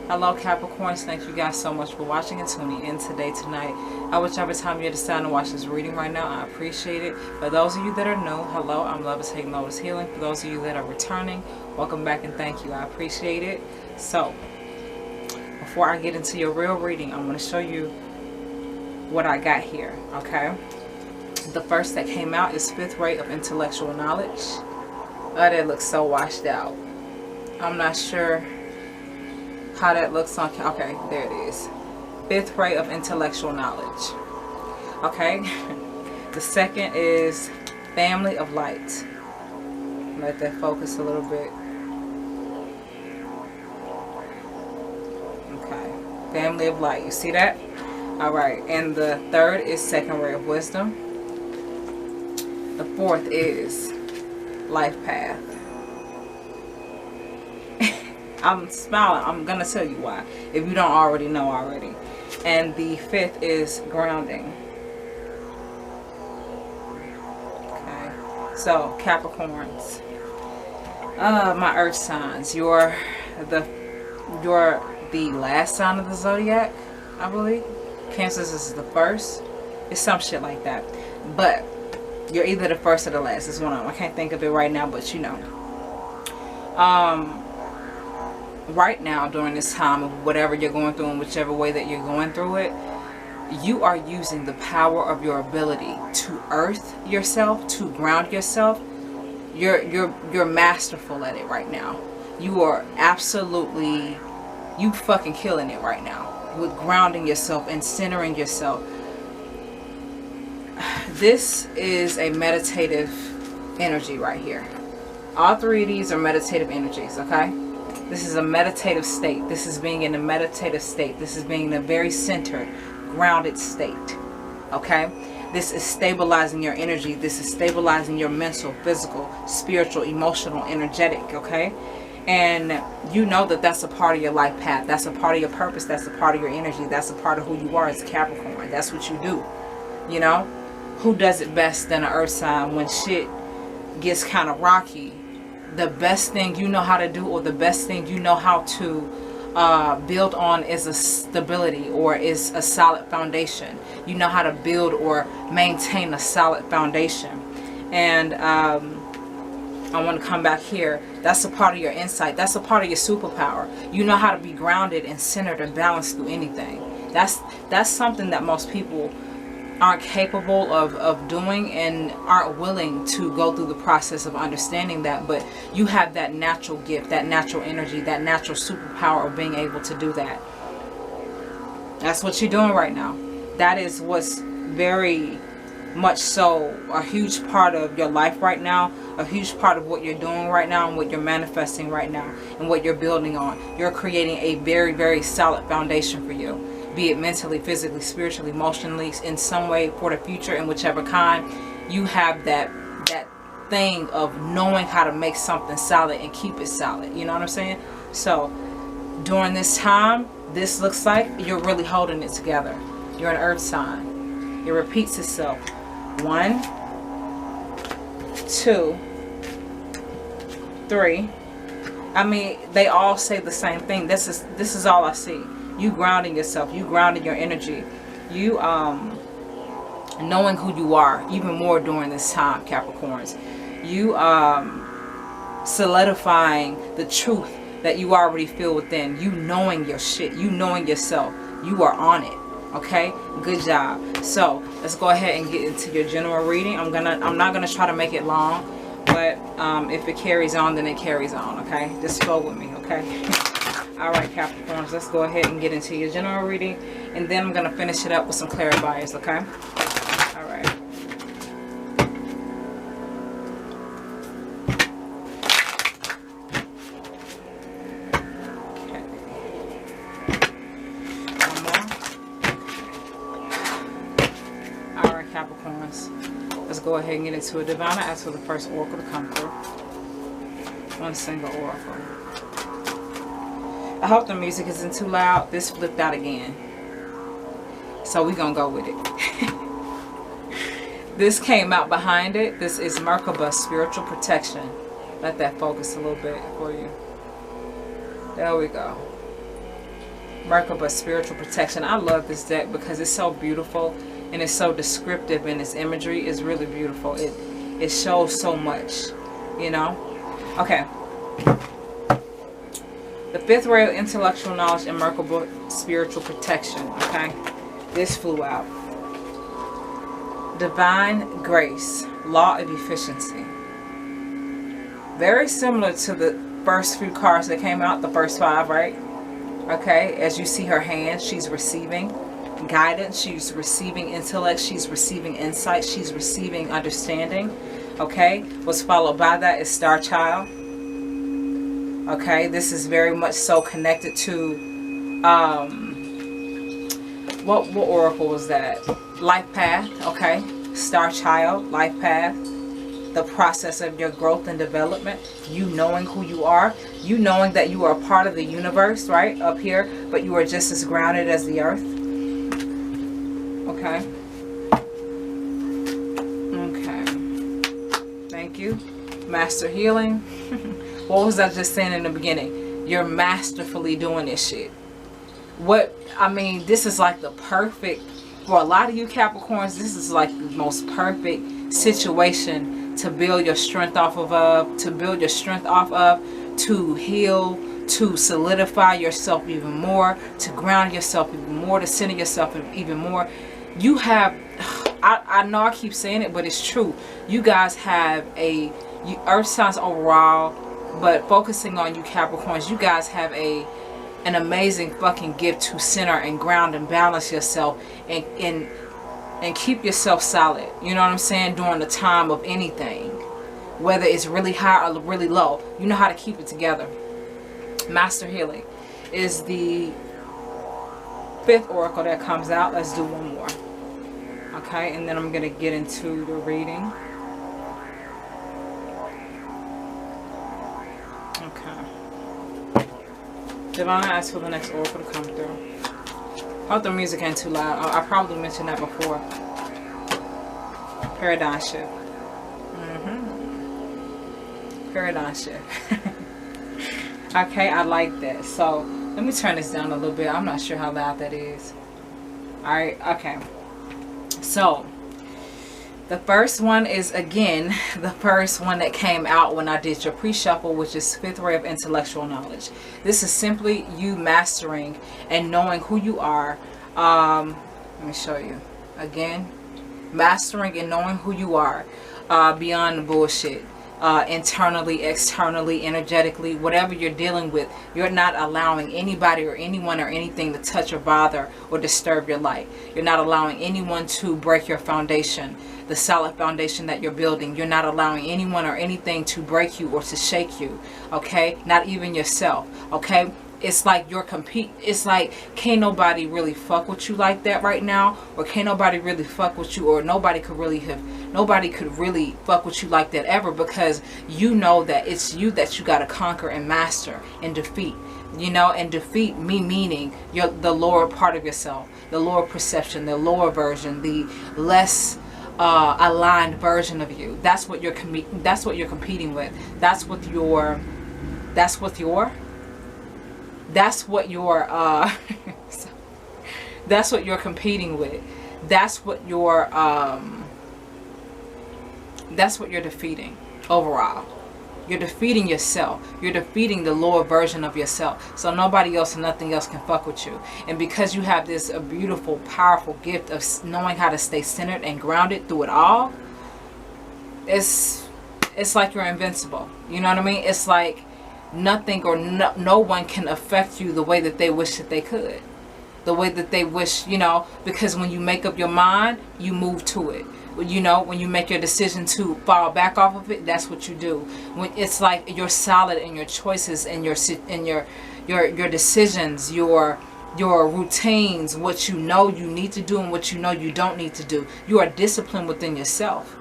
Hello Capricorns, thank you guys so much for watching and tuning in today, tonight. At whichever time you decide to watch this reading right now, I appreciate it. For those of you that are new, hello, I'm Levitating, Lotus Healing. For those of you that are returning, welcome back and thank you. I appreciate it. So, before I get into your real reading, I'm going to show you what I got here, okay? The first that came out is fifth ray of intellectual knowledge. Oh, that looks so washed out. I'm not sure how that looks on, okay, there it is. Fifth ray of intellectual knowledge. Okay. The second is family of light. Let that focus a little bit. Okay. Family of light. You see that? Alright. And the third is second ray of wisdom. The fourth is life path. I'm smiling. I'm going to tell you why, if you don't already know already. And the fifth is grounding. Okay. So, Capricorns. My earth signs. You're the last sign of the zodiac, I believe. Cancer's is the first. It's some shit like that. But you're either the first or the last. It's one of them. I can't think of it right now, but you know. Right now, during this time of whatever you're going through and whichever way that you're going through it, you are using the power of your ability to earth yourself, to ground yourself. You're masterful at it right now. You are absolutely, you fucking killing it right now with grounding yourself and centering yourself. This is a meditative energy right here. All three of these are meditative energies, okay? This is a meditative state. This is being in a meditative state. This is being in a very centered, grounded state. Okay? This is stabilizing your energy. This is stabilizing your mental, physical, spiritual, emotional, energetic. Okay? And you know that that's a part of your life path. That's a part of your purpose. That's a part of your energy. That's a part of who you are as a Capricorn. That's what you do. You know? Who does it best than an earth sign when shit gets kind of rocky? The best thing you know how to do, or the best thing you know how to build on, is a stability, or is a solid foundation. You know how to build or maintain a solid foundation. And I want to come back here. That's a part of your insight. That's a part of your superpower. You know how to be grounded and centered and balanced through anything. That's something that most people aren't capable of doing and aren't willing to go through the process of understanding that. But you have that natural gift, that natural energy, that natural superpower of being able to do that. That's what you're doing right now. That is what's very much so a huge part of your life right now, a huge part of what you're doing right now and what you're manifesting right now and what you're building on. You're creating a very, very solid foundation for you. Be it mentally, physically, spiritually, emotionally, in some way for the future, in whichever kind. You have that thing of knowing how to make something solid and keep it solid. You know what I'm saying? So during this time, this looks like you're really holding it together. You're an earth sign. It repeats itself. 1, 2, 3. I mean, they all say the same thing. This is all I see. You grounding yourself, you grounding your energy, you knowing who you are even more during this time, Capricorns. You solidifying the truth that you already feel within. You knowing your shit, you knowing yourself. You are on it. Okay, good job. So let's go ahead and get into your general reading. I'm not gonna try to make it long, but if it carries on, then it carries on. Okay, just flow with me. Okay. Alright, Capricorns, let's go ahead and get into your general reading, and then I'm going to finish it up with some clarifiers, okay? Alright. Okay. One more. Alright, Capricorns, let's go ahead and get into a divine. I ask for the first oracle to come through. One single oracle. I hope the music isn't too loud. This flipped out again. So we're going to go with it. This came out behind it. This is Merkaba, spiritual protection. Let that focus a little bit for you. There we go. Merkaba, spiritual protection. I love this deck because it's so beautiful and it's so descriptive, and its imagery is really beautiful. It shows so much, you know. Okay. The fifth ray of intellectual knowledge and Merkaba, spiritual protection. Okay. This flew out. Divine grace, law of efficiency. Very similar to the first few cards that came out, the first 5, right? Okay, as you see her hand, she's receiving guidance, she's receiving intellect, she's receiving insight, she's receiving understanding. Okay, what's followed by that is Star Child. Okay, this is very much so connected to what oracle was that? Life path. Okay, Star Child, life path. The process of your growth and development, you knowing who you are, you knowing that you are a part of the universe, right, up here, but you are just as grounded as the earth. Okay. Okay. Thank you. Master healing. What was I just saying in the beginning? You're masterfully doing this shit. This is like the perfect, for a lot of you Capricorns, this is like the most perfect situation to build your strength off of, to heal, to solidify yourself even more, to ground yourself even more, to center yourself even more. You have, I know I keep saying it, but it's true. You guys have earth signs overall, but focusing on you Capricorns, you guys have an amazing fucking gift to center and ground and balance yourself and keep yourself solid, you know what I'm saying, during the time of anything, whether it's really high or really low. You know how to keep it together. Master healing is the 5th oracle that comes out. Let's do one more. Okay, and then I'm gonna get into the reading. Okay, Divine, ask for the next oracle to come through. I hope the music ain't too loud. I probably mentioned that before. Paradigm shift. Paradigm shift. Okay, I like that. So let me turn this down a little bit. I'm not sure how loud that is. Alright, okay. So the first one is, again, the first one that came out when I did your pre-shuffle, which is 5th ray of intellectual knowledge. This is simply you mastering and knowing who you are. Let me show you. Again, mastering and knowing who you are beyond the bullshit. Internally, externally, energetically, whatever you're dealing with, you're not allowing anybody or anyone or anything to touch or bother or disturb your light. You're not allowing anyone to break your foundation, the solid foundation that you're building. You're not allowing anyone or anything to break you or to shake you. Okay, not even yourself. Okay, it's like it's like can't nobody really fuck with you like that right now, or can't nobody really fuck with you, or nobody could really fuck with you like that ever, because you know that it's you that you got to conquer and master and defeat. You know, and defeat meaning you're the lower part of yourself, the lower perception, the lower version, the less aligned version of you. That's what you're competing with. That's what you're competing with. That's what you're defeating overall. You're defeating yourself. You're defeating the lower version of yourself. So nobody else and nothing else can fuck with you. And because you have this beautiful, powerful gift of knowing how to stay centered and grounded through it all, it's like you're invincible. You know what I mean? It's like nothing or no one can affect you the way that they wish that they could. The way that they wish, you know, because when you make up your mind, you move to it. You know, when you make your decision to fall back off of it, that's what you do. When it's like you're solid in your choices and your decisions, your routines, what you know you need to do and what you know you don't need to do. You are disciplined within yourself.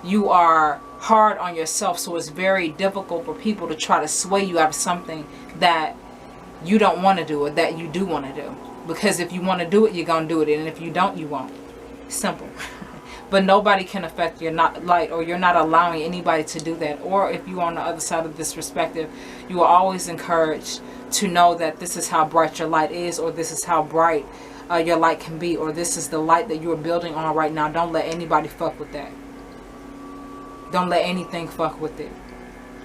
You are hard on yourself, so it's very difficult for people to try to sway you out of something that you don't want to do or that you do want to do. Because if you want to do it, you're going to do it, and if you don't, you won't. Simple. But nobody can affect your light, or you're not allowing anybody to do that. Or if you're on the other side of this perspective, you are always encouraged to know that this is how bright your light is, or this is how bright your light can be, or this is the light that you're building on right now. Don't let anybody fuck with that. Don't let anything fuck with it.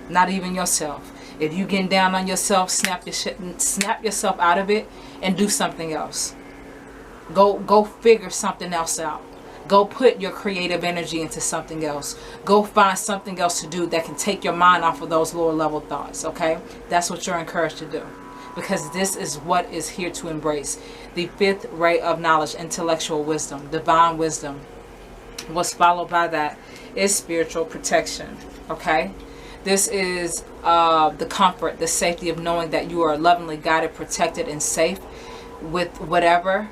Not even yourself. If you getting down on yourself, snap yourself out of it and do something else. Go figure something else out. Go put your creative energy into something else. Go find something else to do that can take your mind off of those lower level thoughts, okay? That's what you're encouraged to do. Because this is what is here to embrace. The fifth ray of knowledge, intellectual wisdom, divine wisdom. What's followed by that is spiritual protection, okay? This is the comfort, the safety of knowing that you are lovingly guided, protected, and safe with whatever,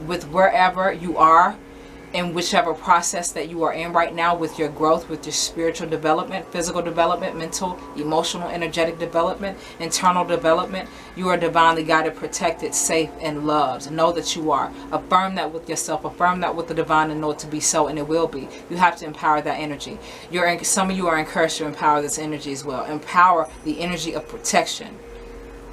with wherever you are, in whichever process that you are in right now, with your growth, with your spiritual development, physical development, mental, emotional, energetic development, internal development. You are divinely guided, protected, safe, and loved. Know that you are. Affirm that with yourself. Affirm that with the divine, and know it to be so, and it will be. You have to empower that energy. Some of you are encouraged to empower this energy as well. Empower the energy of protection.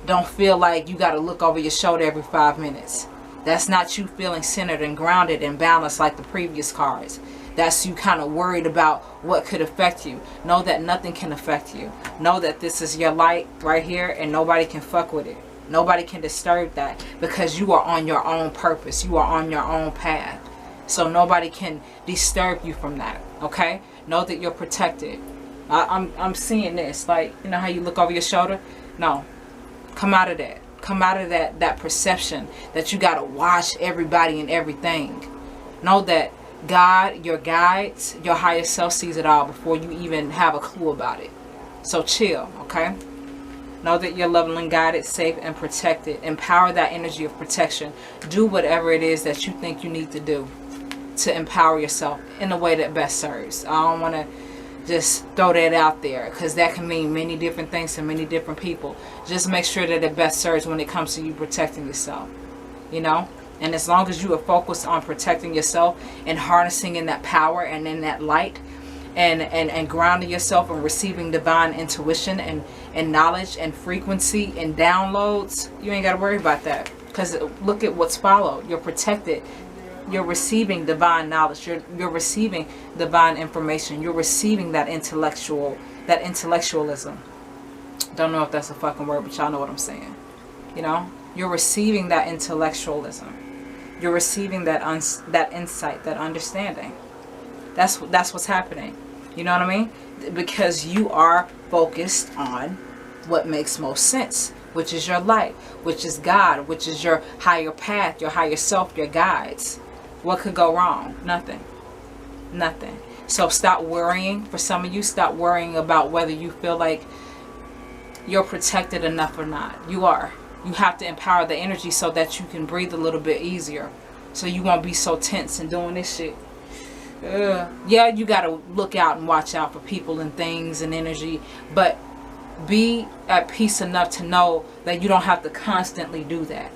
Don't feel like you got to look over your shoulder every 5 minutes. That's not you feeling centered and grounded and balanced like the previous cards. That's you kind of worried about what could affect you. Know that nothing can affect you. Know that this is your light right here, and nobody can fuck with it. Nobody can disturb that, because you are on your own purpose. You are on your own path. So nobody can disturb you from that, okay? Know that you're protected. I'm seeing this. Like, you know how you look over your shoulder? No. Come out of that. Come out of that perception that you got to watch everybody and everything. Know that God, your guides, your higher self sees it all before you even have a clue about it. So chill, okay? Know that you're lovingly guided, safe, and protected. Empower that energy of protection. Do whatever it is that you think you need to do to empower yourself in the way that best serves. I don't want to just throw that out there, because that can mean many different things to many different people. Just make sure that it best serves when it comes to you protecting yourself, you know. And as long as you are focused on protecting yourself and harnessing in that power and in that light, and grounding yourself and receiving divine intuition and knowledge and frequency and downloads, you ain't got to worry about that. Because look at what's followed. You're protected. You're receiving divine knowledge. You're receiving divine information. You're receiving that intellectualism. Don't know if that's a fucking word, but y'all know what I'm saying. You know, you're receiving that intellectualism. You're receiving that insight, that understanding. That's what's happening. You know what I mean? Because you are focused on what makes most sense, which is your light, which is God, which is your higher path, your higher self, your guides. What could go wrong? Nothing. Nothing. So stop worrying. For some of you, stop worrying about whether you feel like you're protected enough or not. You are. You have to empower the energy so that you can breathe a little bit easier. So you won't be so tense and doing this shit. Yeah, you got to look out and watch out for people and things and energy. But be at peace enough to know that you don't have to constantly do that.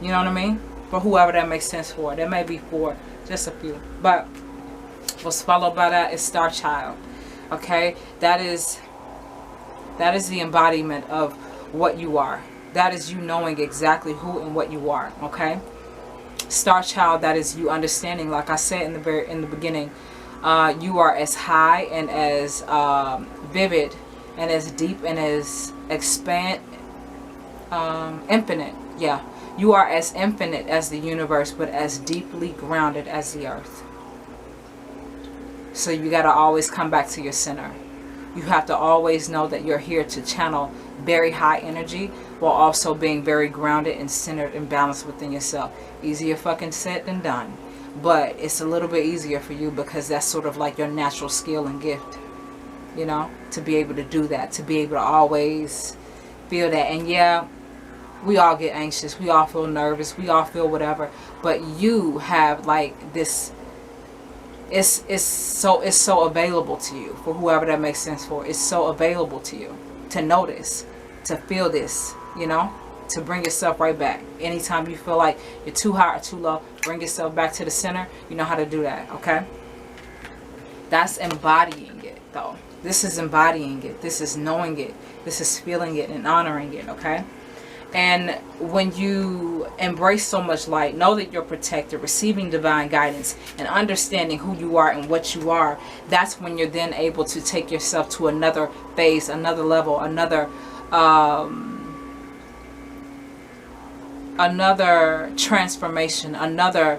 You know what I mean? For whoever that makes sense for. That may be for just a few. But what's followed by that is Star Child. Okay? That is the embodiment of what you are. That is you knowing exactly who and what you are. Okay? Star Child, that is you understanding, like I said in the beginning, you are as high and as vivid and as deep and as infinite. Yeah. You are as infinite as the universe, but as deeply grounded as the earth. So you got to always come back to your center. You have to always know that you're here to channel very high energy while also being very grounded and centered and balanced within yourself. Easier fucking said than done. But it's a little bit easier for you because that's sort of like your natural skill and gift. You know, to be able to do that, to be able to always feel that. And yeah, we all get anxious, we all feel nervous, we all feel whatever, but you have like this, it's so available to you, for whoever that makes sense for. It's so available to you to notice, to feel this, you know, to bring yourself right back. Anytime you feel like you're too high or too low, bring yourself back to the center. You know how to do that, okay? That's embodying it though. This is embodying it. This is knowing it. This is feeling it and honoring it, okay? And when you embrace so much light, know that you're protected, receiving divine guidance, and understanding who you are and what you are, that's when you're then able to take yourself to another phase, another level, another transformation, another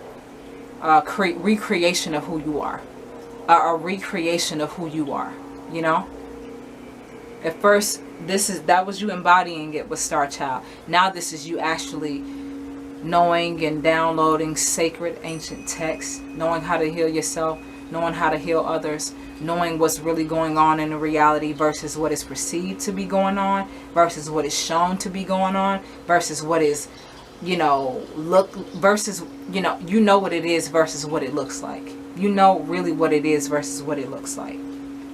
recreation of who you are, a recreation of who you are, you know? At first, that was you embodying it with Star Child. Now this is you actually knowing and downloading sacred ancient texts, knowing how to heal yourself, knowing how to heal others, knowing what's really going on in the reality versus what is perceived to be going on, versus what is shown to be going on, versus what is, you know, versus, you know what it is versus what it looks like. You know really what it is versus what it looks like.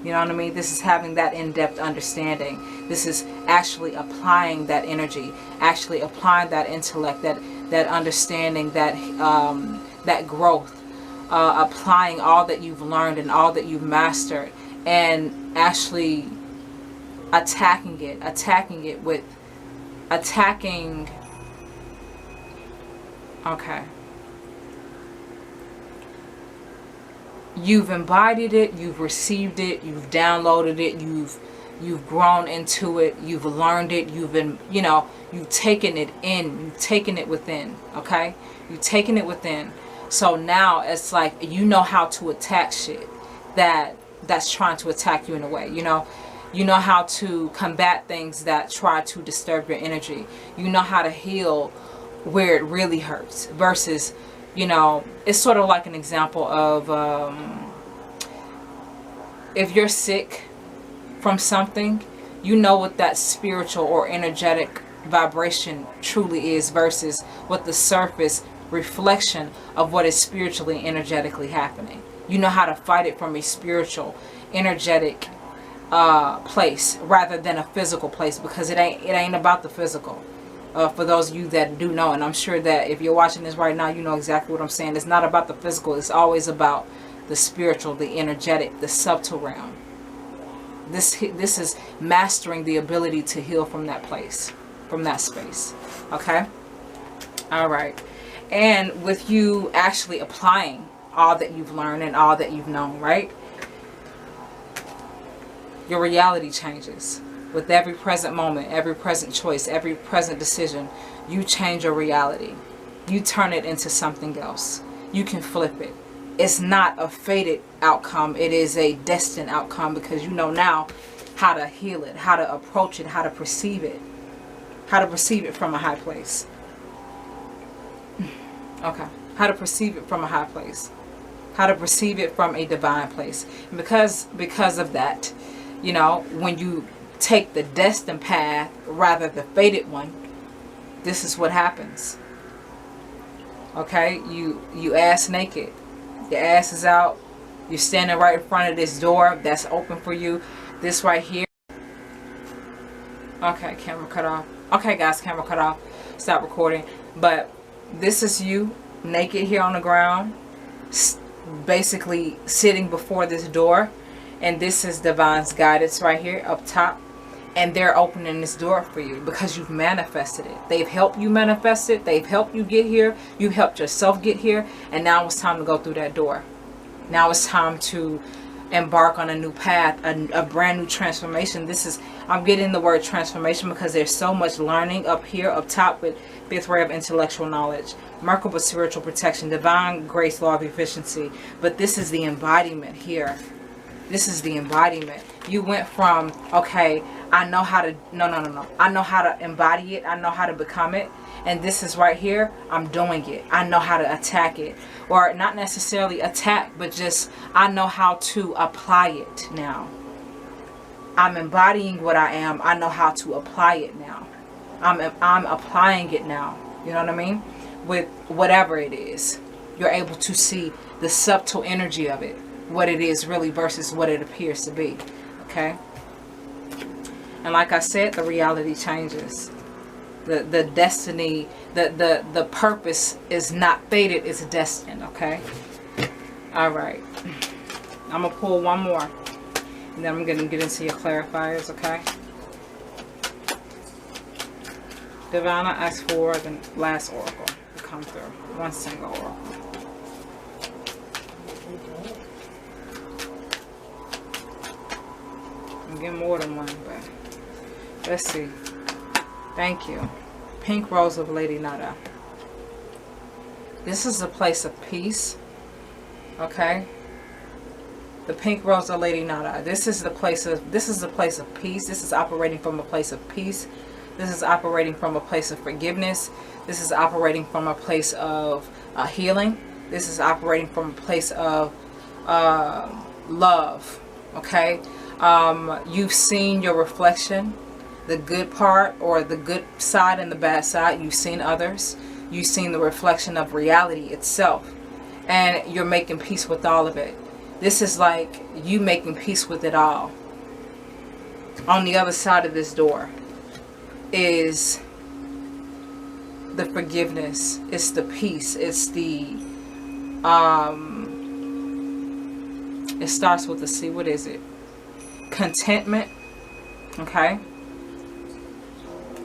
You know what I mean? This is having that in-depth understanding. This is actually applying that energy, actually applying that intellect, that understanding, that growth, applying all that you've learned and all that you've mastered, and actually attacking it with okay. You've embodied it, you've received it, you've downloaded it, you've grown into it, you've learned it, you've been, you know, you've taken it in, you've taken it within, okay? You've taken it within. So now it's like you know how to attack shit that's trying to attack you in a way, you know? You know how to combat things that try to disturb your energy. You know how to heal where it really hurts versus, you know, it's sort of like an example of if you're sick from something, you know what that spiritual or energetic vibration truly is versus what the surface reflection of what is spiritually energetically happening. You know how to fight it from a spiritual, energetic place rather than a physical place, because it ain't about the physical. For those of you that do know, and I'm sure that if you're watching this right now, you know exactly what I'm saying. It's not about the physical. It's always about the spiritual, the energetic, the subtle realm. This is mastering the ability to heal from that place, from that space. Okay? All right. And with you actually applying all that you've learned and all that you've known, right? Your reality changes. With every present moment, every present choice, every present decision, you change your reality. You turn it into something else. You can flip it. It's not a fated outcome. It is a destined outcome, because you know now how to heal it, how to approach it, how to perceive it. How to perceive it from a high place. Okay. How to perceive it from a high place. How to perceive it from a divine place. And because of that, you know, when you take the destined path rather the fated one, this is what happens. Okay, you ass naked, your ass is out, you're standing right in front of this door that's open for you, this right here. Okay, camera cut off. Okay guys, camera cut off, stop recording. But this is you naked here on the ground, basically sitting before this door, and this is divine's guidance right here up top. And they're opening this door for you because you've manifested it. They've helped you manifest it. They've helped you get here. You helped yourself get here. And now it's time to go through that door. Now it's time to embark on a new path, a brand new transformation. I'm getting the word transformation because there's so much learning up here, up top, with fifth ray of intellectual knowledge, Merkaba spiritual protection, divine grace, law of efficiency. But this is the embodiment here. This is the embodiment. You went from, okay, I know how to, no. I know how to embody it. I know how to become it. And this is right here, I'm doing it. I know how to attack it. Or not necessarily attack, but just, I know how to apply it now. I'm embodying what I am. I know how to apply it now. I'm applying it now. You know what I mean? With whatever it is. You're able to see the subtle energy of it. What it is really versus what it appears to be. Okay? And like I said, the reality changes. The destiny, the purpose is not fated, it's destined. Okay? Alright. I'm going to pull one more. And then I'm going to get into your clarifiers, okay? Divine, I ask for the last oracle to come through. One single oracle. I'm getting more than one, but let's see. Thank you. Pink Rose of Lady Nada. This is a place of peace, okay? The Pink Rose of Lady Nada. This is a place of peace. This is operating from a place of peace. This is operating from a place of forgiveness. This is operating from a place of healing. This is operating from a place of love. Okay? You've seen your reflection, the good part or the good side and the bad side. You've seen others. You've seen the reflection of reality itself. And you're making peace with all of it. This is like you making peace with it all. On the other side of this door is the forgiveness, it's the peace, it's the it starts with the C. What is it? Contentment. Okay,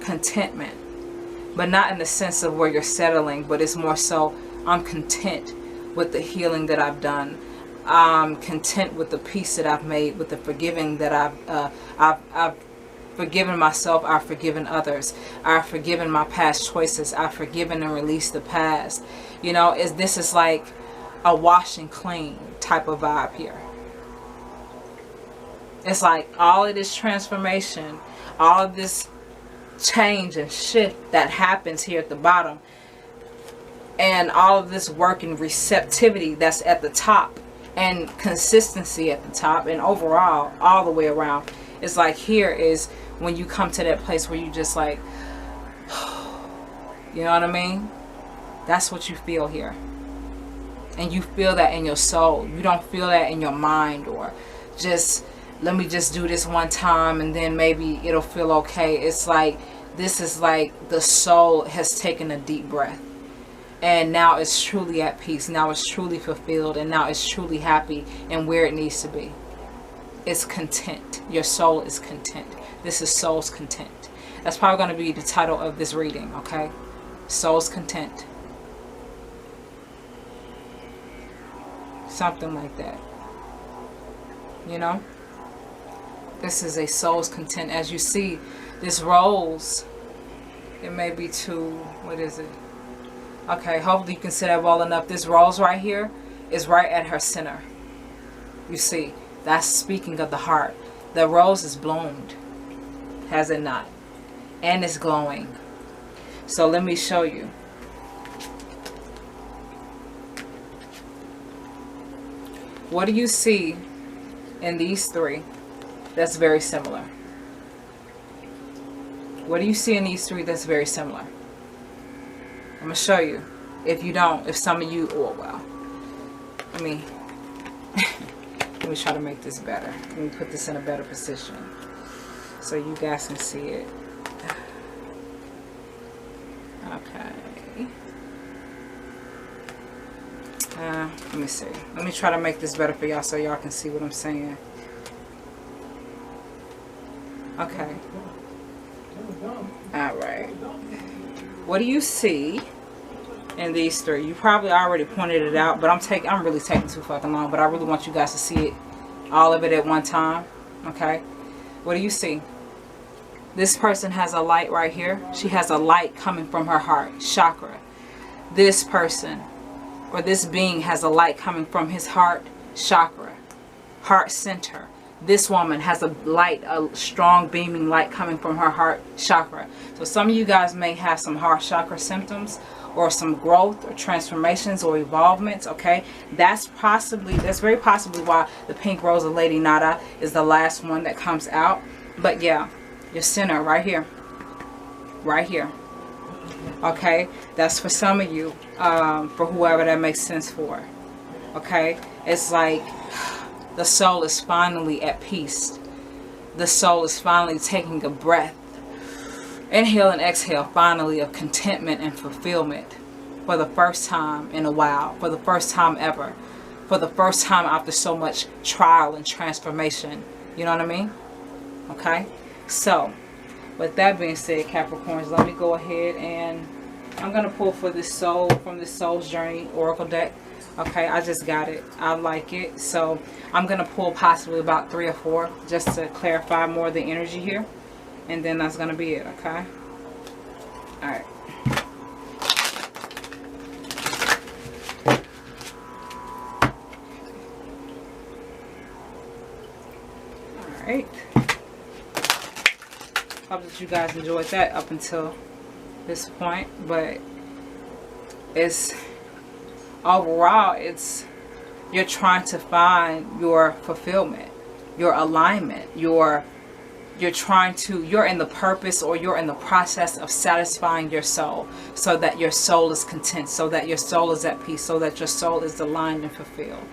contentment, but not in the sense of where you're settling, but it's more so I'm content with the healing that I've done. I'm content with the peace that I've made, with the forgiving that I've forgiven myself, I've forgiven others, I've forgiven my past choices, I've forgiven and released the past. You know, this is like a wash and clean type of vibe here. It's like all of this transformation, all of this change and shift that happens here at the bottom, and all of this work and receptivity that's at the top, and consistency at the top, and overall all the way around. It's like here is when you come to that place where you just like, you know what I mean? That's what you feel here. And you feel that in your soul. You don't feel that in your mind, or just let me just do this one time and then maybe it'll feel okay. It's like this is like the soul has taken a deep breath, and now it's truly at peace. Now it's truly fulfilled, and now it's truly happy and where it needs to be. It's content. Your soul is content. This is soul's content. That's probably going to be the title of this reading, okay? Soul's content. Something like that. You know? This is a soul's content. As you see, this rose, it may be too, what is it? Okay, hopefully you can see that well enough. This rose right here is right at her center. You see, that's speaking of the heart. The rose is bloomed, has it not? And it's glowing. So let me show you. What do you see in these three that's very similar? What do you see in these three that's very similar? I'm going to show you. If you don't, if some of you, oh well. Let me try to make this better. Let me put this in a better position so you guys can see it. Okay. Let me see. Let me try to make this better for y'all so y'all can see what I'm saying. Okay. Alright. What do you see in these three? You probably already pointed it out, but I'm really taking too fucking long, but I really want you guys to see it, all of it at one time. Okay. What do you see? This person has a light right here. She has a light coming from her heart chakra. This person or this being has a light coming from his heart chakra, heart center. This woman has a light, a strong beaming light coming from her heart chakra. So some of you guys may have some heart chakra symptoms, or some growth or transformations or evolvements. Okay, that's very possibly why the Pink Rose of Lady Nada is the last one that comes out. But yeah, your center right here, right here. Okay, that's for some of you, for whoever that makes sense for. Okay, it's like the soul is finally at peace. The soul is finally taking a breath. Inhale and exhale, finally, of contentment and fulfillment for the first time in a while, for the first time ever, for the first time after so much trial and transformation. You know what I mean? Okay. So, with that being said, Capricorns, let me go ahead and I'm going to pull for this soul from this Soul's Journey Oracle deck. Okay, I just got it. I like it. So, I'm going to pull possibly about 3 or 4 just to clarify more of the energy here. And then that's going to be it, okay? Alright. Alright. Hope that you guys enjoyed that up until this point. But it's overall, it's you're trying to find your fulfillment, your alignment, you're in the purpose, or you're in the process of satisfying your soul, so that your soul is content, so that your soul is at peace, so that your soul is aligned and fulfilled.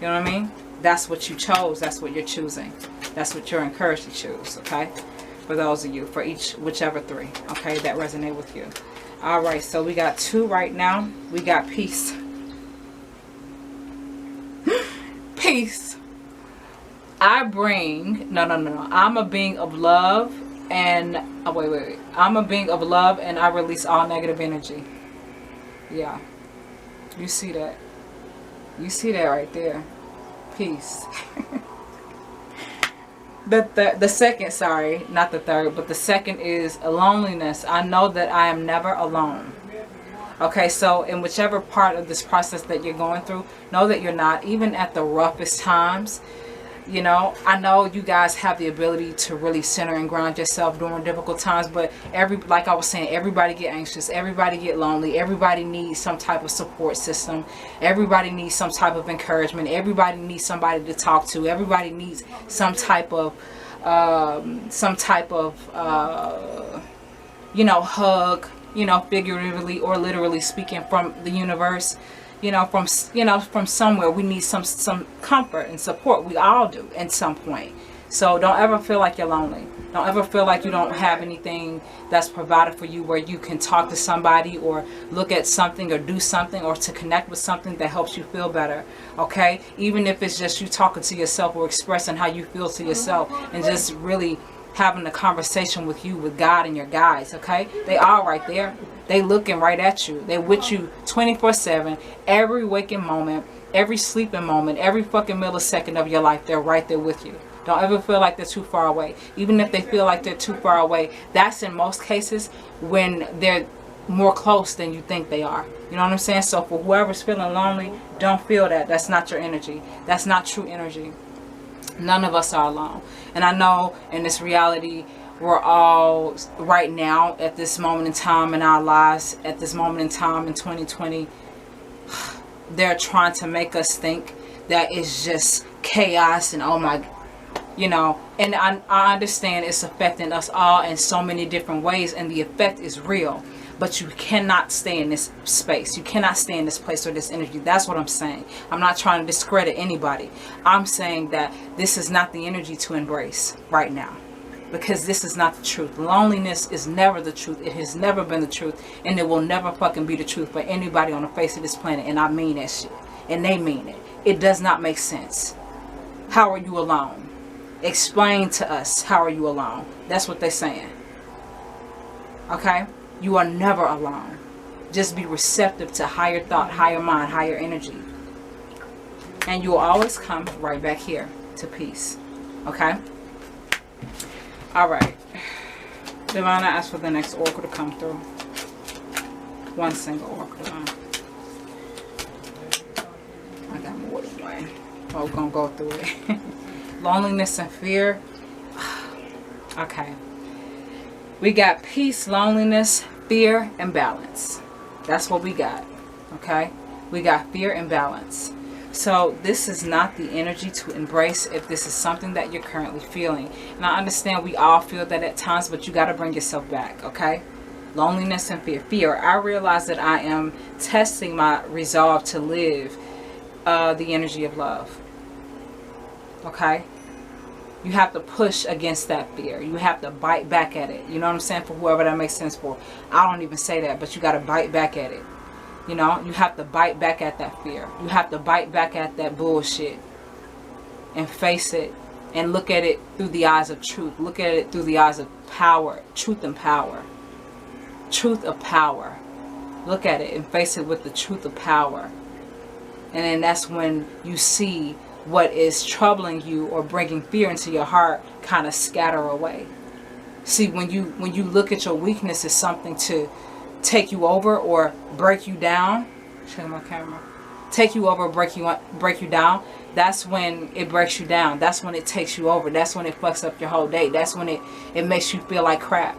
You know what I mean? That's what you chose. That's what you're choosing. That's what you're encouraged to choose. Okay, for those of you, for whichever 3, okay, that resonate with you. All right, so we got 2 right now. We got peace. Peace. I'm a being of love, and I'm a being of love, and I release all negative energy. Yeah, you see that? You see that right there? Peace. The second, sorry, not the third, but the second is loneliness. I know that I am never alone. Okay, so in whichever part of this process that you're going through, know that you're not, even at the roughest times. You know, I know you guys have the ability to really center and ground yourself during difficult times, but like I was saying, everybody get anxious, everybody get lonely, everybody needs some type of support system, everybody needs some type of encouragement, everybody needs somebody to talk to, everybody needs some type of you know, hug, you know, figuratively or literally speaking, from the universe. You know, from somewhere. We need some comfort and support. We all do at some point. So don't ever feel like you're lonely. Don't ever feel like you don't have anything that's provided for you, where you can talk to somebody or look at something or do something or to connect with something that helps you feel better. Okay, even if it's just you talking to yourself or expressing how you feel to yourself, and just really having a conversation with you, with God and your guides. Okay, they are right there. They looking right at you. They with you 24/7, every waking moment, every sleeping moment, every fucking millisecond of your life. They're right there with you. Don't ever feel like they're too far away. Even if they feel like they're too far away, that's in most cases when they're more close than you think they are. You know what I'm saying? So for whoever's feeling lonely, don't feel that. That's not your energy. That's not true energy. None of us are alone. And I know in this reality, we're all right now at this moment in time in our lives, at this moment in time in 2020, they're trying to make us think that it's just chaos and oh my, you know, and I understand it's affecting us all in so many different ways, and the effect is real. But you cannot stay in this space. You cannot stay in this place or this energy. That's what I'm saying. I'm not trying to discredit anybody. I'm saying that this is not the energy to embrace right now, because this is not the truth. Loneliness is never the truth. It has never been the truth, and it will never fucking be the truth for anybody on the face of this planet. And I mean that shit, and they mean it. It does not make sense. How are you alone? Explain to us, how are you alone? That's what they're saying. Okay? You are never alone. Just be receptive to higher thought, higher mind, higher energy. And you will always come right back here to peace. Okay? Alright. Divine, I ask for the next oracle to come through. One single oracle. I got more than one. Oh, we're going to go through it. Loneliness and fear. Okay. We got peace, loneliness, fear, and balance. That's what we got. Okay? We got fear and balance. So this is not the energy to embrace if this is something that you're currently feeling. And I understand we all feel that at times, but you got to bring yourself back. Okay? Loneliness and fear. Fear. I realize that I am testing my resolve to live the energy of love. Okay? You have to push against that fear. You have to bite back at it. You know what I'm saying? For whoever that makes sense for. I don't even say that, but you got to bite back at it. You know, you have to bite back at that fear. You have to bite back at that bullshit and face it and look at it through the eyes of truth. Look at it through the eyes of power, truth and power. Truth of power. Look at it and face it with the truth of power. And then that's when you see what is troubling you or bringing fear into your heart kind of scatter away. See, when you look at your weakness as something to take you over or break you down, show my camera, take you over, break you down, that's when it breaks you down. That's when it takes you over. That's when it fucks up your whole day. That's when it makes you feel like crap.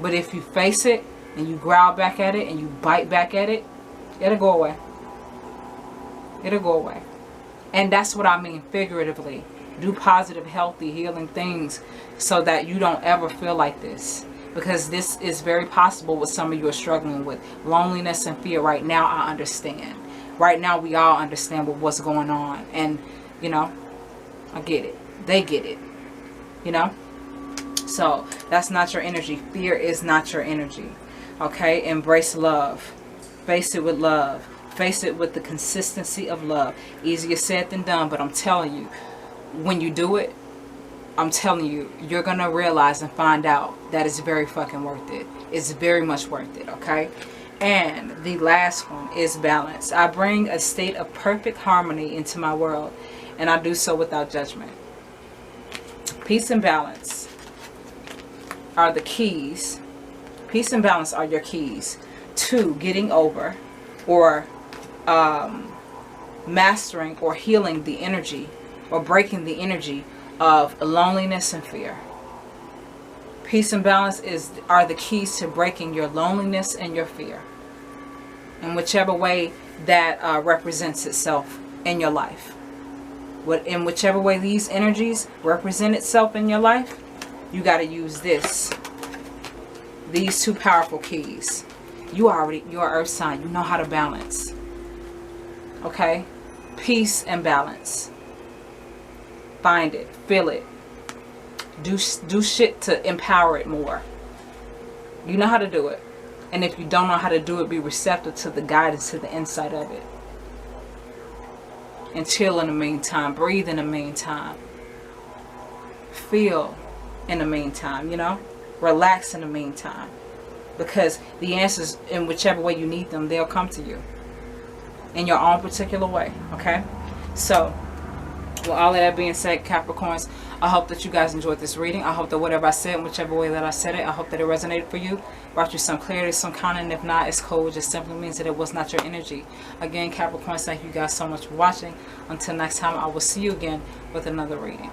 But if you face it and you growl back at it and you bite back at it, it'll go away. It'll go away. And that's what I mean figuratively. Do positive, healthy, healing things so that you don't ever feel like this. Because this is very possible what some of you are struggling with. Loneliness and fear. Right now, I understand. Right now, we all understand what's going on. And, you know, I get it. They get it. You know? So, that's not your energy. Fear is not your energy. Okay? Embrace love. Face it with love. Face it with the consistency of love. Easier said than done, but I'm telling you, when you do it, I'm telling you, you're going to realize and find out that it's very fucking worth it. It's very much worth it, okay? And the last one is balance. I bring a state of perfect harmony into my world, and I do so without judgment. Peace and balance are the keys. Peace and balance are your keys to getting over or mastering or healing the energy or breaking the energy of loneliness and fear. Peace and balance are the keys to breaking your loneliness and your fear. In whichever way that represents itself in your life. In whichever way these energies represent itself in your life, you got to use these two powerful keys. You're an earth sign. You know how to balance. Okay? Peace and balance. Find it. Feel it. Do shit to empower it more. You know how to do it. And if you don't know how to do it, be receptive to the guidance, to the insight of it. And chill in the meantime. Breathe in the meantime. Feel in the meantime, you know. Relax in the meantime. Because the answers, in whichever way you need them, they'll come to you. In your own particular way. Okay? So, with all of that being said, Capricorns, I hope that you guys enjoyed this reading. I hope that whatever I said, in whichever way that I said it, I hope that it resonated for you. Brought you some clarity, some kind, and if not, it's cool. It just simply means that it was not your energy. Again, Capricorns, thank you guys so much for watching. Until next time, I will see you again with another reading.